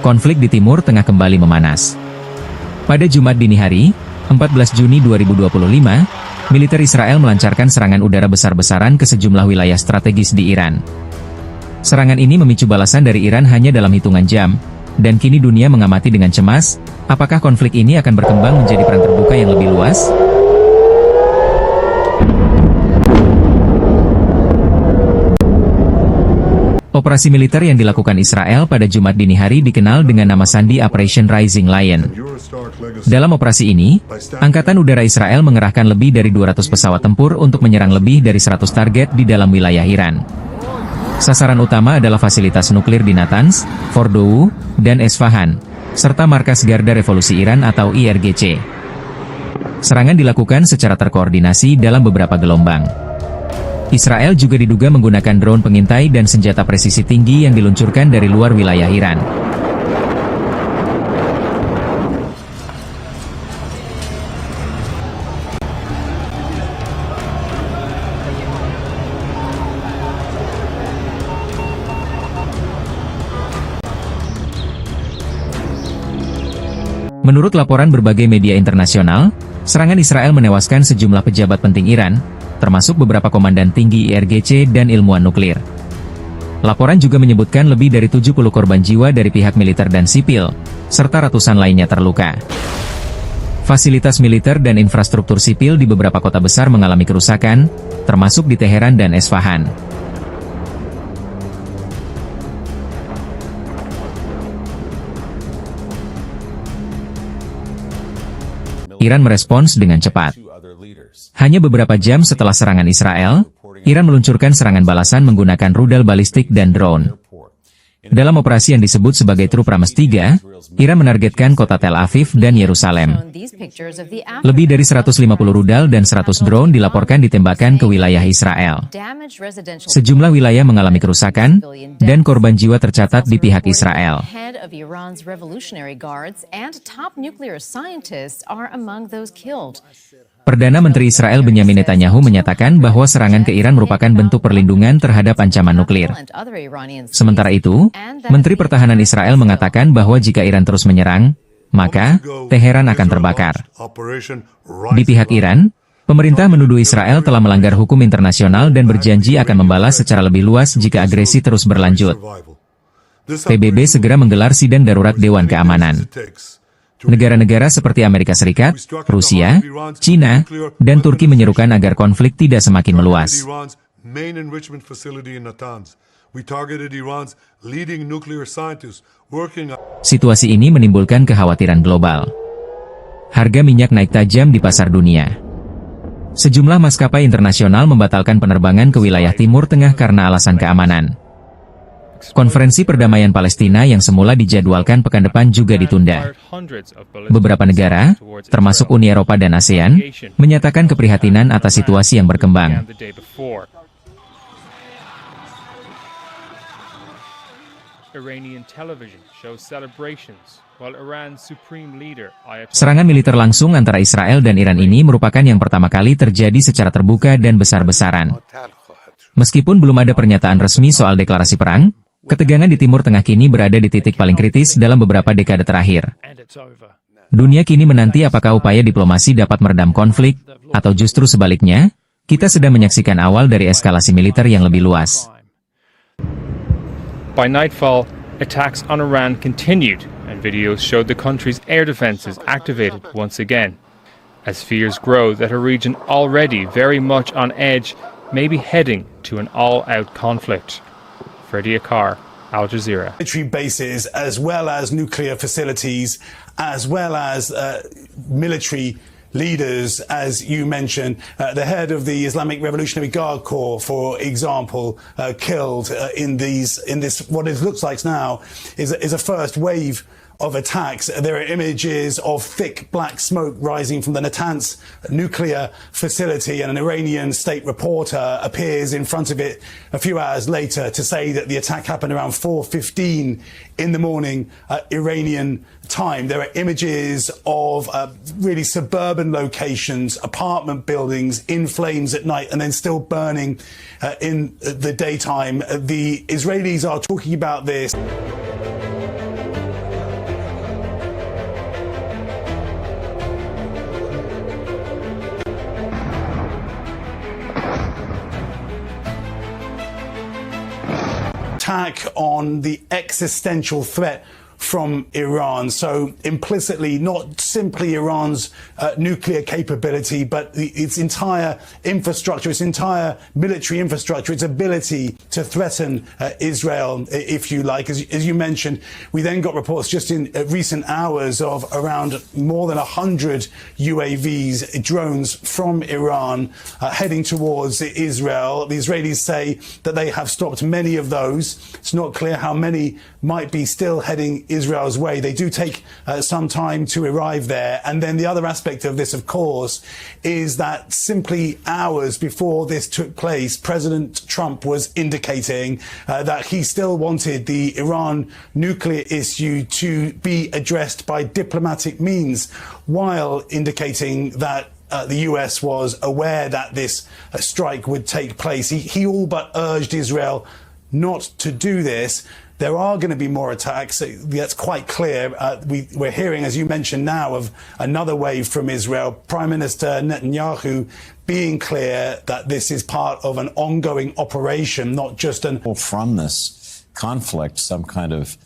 konflik di Timur Tengah kembali memanas. Pada Jumat dini hari, 14 Juni 2025, militer Israel melancarkan serangan udara besar-besaran ke sejumlah wilayah strategis di Iran. Serangan ini memicu balasan dari Iran hanya dalam hitungan jam, dan kini dunia mengamati dengan cemas, apakah konflik ini akan berkembang menjadi perang terbuka yang lebih luas? Operasi militer yang dilakukan Israel pada Jumat dini hari dikenal dengan nama sandi Operation Rising Lion. Dalam operasi ini, Angkatan Udara Israel mengerahkan lebih dari 200 pesawat tempur untuk menyerang lebih dari 100 target di dalam wilayah Iran. Sasaran utama adalah fasilitas nuklir di Natanz, Fordow, dan Esfahan, serta markas Garda Revolusi Iran atau IRGC. Serangan dilakukan secara terkoordinasi dalam beberapa gelombang. Israel juga diduga menggunakan drone pengintai dan senjata presisi tinggi yang diluncurkan dari luar wilayah Iran. Menurut laporan berbagai media internasional, serangan Israel menewaskan sejumlah pejabat penting Iran, termasuk beberapa komandan tinggi IRGC dan ilmuwan nuklir. Laporan juga menyebutkan lebih dari 70 korban jiwa dari pihak militer dan sipil, serta ratusan lainnya terluka. Fasilitas militer dan infrastruktur sipil di beberapa kota besar mengalami kerusakan, termasuk di Teheran dan Esfahan. Iran merespons dengan cepat. Hanya beberapa jam setelah serangan Israel, Iran meluncurkan serangan balasan menggunakan rudal balistik dan drone. Dalam operasi yang disebut sebagai True Promise 3, Iran menargetkan kota Tel Aviv dan Yerusalem. Lebih dari 150 rudal dan 100 drone dilaporkan ditembakkan ke wilayah Israel. Sejumlah wilayah mengalami kerusakan, dan korban jiwa tercatat di pihak Israel. Perdana Menteri Israel Benyamin Netanyahu menyatakan bahwa serangan ke Iran merupakan bentuk perlindungan terhadap ancaman nuklir. Sementara itu, Menteri Pertahanan Israel mengatakan bahwa jika Iran terus menyerang, maka Teheran akan terbakar. Di pihak Iran, pemerintah menuduh Israel telah melanggar hukum internasional dan berjanji akan membalas secara lebih luas jika agresi terus berlanjut. PBB segera menggelar sidang darurat Dewan Keamanan. Negara-negara seperti Amerika Serikat, Rusia, China, dan Turki menyerukan agar konflik tidak semakin meluas. Situasi ini menimbulkan kekhawatiran global. Harga minyak naik tajam di pasar dunia. Sejumlah maskapai internasional membatalkan penerbangan ke wilayah Timur Tengah karena alasan keamanan. Konferensi perdamaian Palestina yang semula dijadwalkan pekan depan juga ditunda. Beberapa negara, termasuk Uni Eropa dan ASEAN, menyatakan keprihatinan atas situasi yang berkembang. Serangan militer langsung antara Israel dan Iran ini merupakan yang pertama kali terjadi secara terbuka dan besar-besaran. Meskipun belum ada pernyataan resmi soal deklarasi perang, ketegangan di Timur Tengah kini berada di titik paling kritis dalam beberapa dekade terakhir. Dunia kini menanti apakah upaya diplomasi dapat meredam konflik, atau justru sebaliknya, kita sedang menyaksikan awal dari eskalasi militer yang lebih luas. By nightfall, attacks on Iran continued, and videos showed the country's air defenses activated once again, as fears grow that a region already very much on edge may be heading to an all-out conflict. Freddie Akar, Al Jazeera. Military bases, as well as nuclear facilities, as well as military leaders, as you mentioned, the head of the Islamic Revolutionary Guard Corps, for example, killed in this what it looks like now is a first wave of attacks. There are images of thick black smoke rising from the Natanz nuclear facility, and an Iranian state reporter appears in front of it a few hours later to say that the attack happened around 4:15 in the morning Iranian time. There are images of really suburban locations, apartment buildings in flames at night and then still burning in the daytime. The Israelis are talking about this. attack on the existential threat from Iran. So implicitly, not simply Iran's nuclear capability, but its entire infrastructure, its entire military infrastructure, its ability to threaten Israel, if you like. As you mentioned, we then got reports just in recent hours of around more than 100 UAVs, drones from Iran heading towards Israel. The Israelis say that they have stopped many of those. It's not clear how many might be still heading Israel's way. They do take some time to arrive there. And then the other aspect of this, of course, is that simply hours before this took place, President Trump was indicating that he still wanted the Iran nuclear issue to be addressed by diplomatic means, while indicating that the US was aware that this strike would take place. He all but urged Israel not to do this. There are going to be more attacks. That's quite clear. We're hearing, as you mentioned now, of another wave from Israel. Prime Minister Netanyahu being clear that this is part of an ongoing operation, not just an... From this conflict, some kind of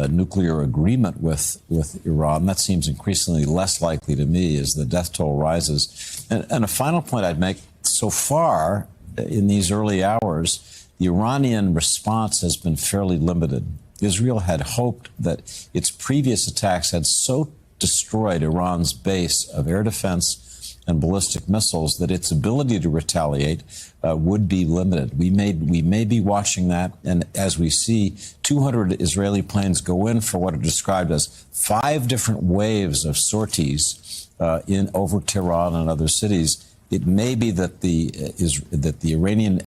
nuclear agreement with Iran. That seems increasingly less likely to me as the death toll rises. And a final point I'd make, so far in these early hours, the Iranian response has been fairly limited. Israel had hoped that its previous attacks had so destroyed Iran's base of air defense and ballistic missiles that its ability to retaliate would be limited. We may be watching that, and as we see 200 Israeli planes go in for what are described as 5 different waves of sorties over Tehran and other cities, it may be that the Iranian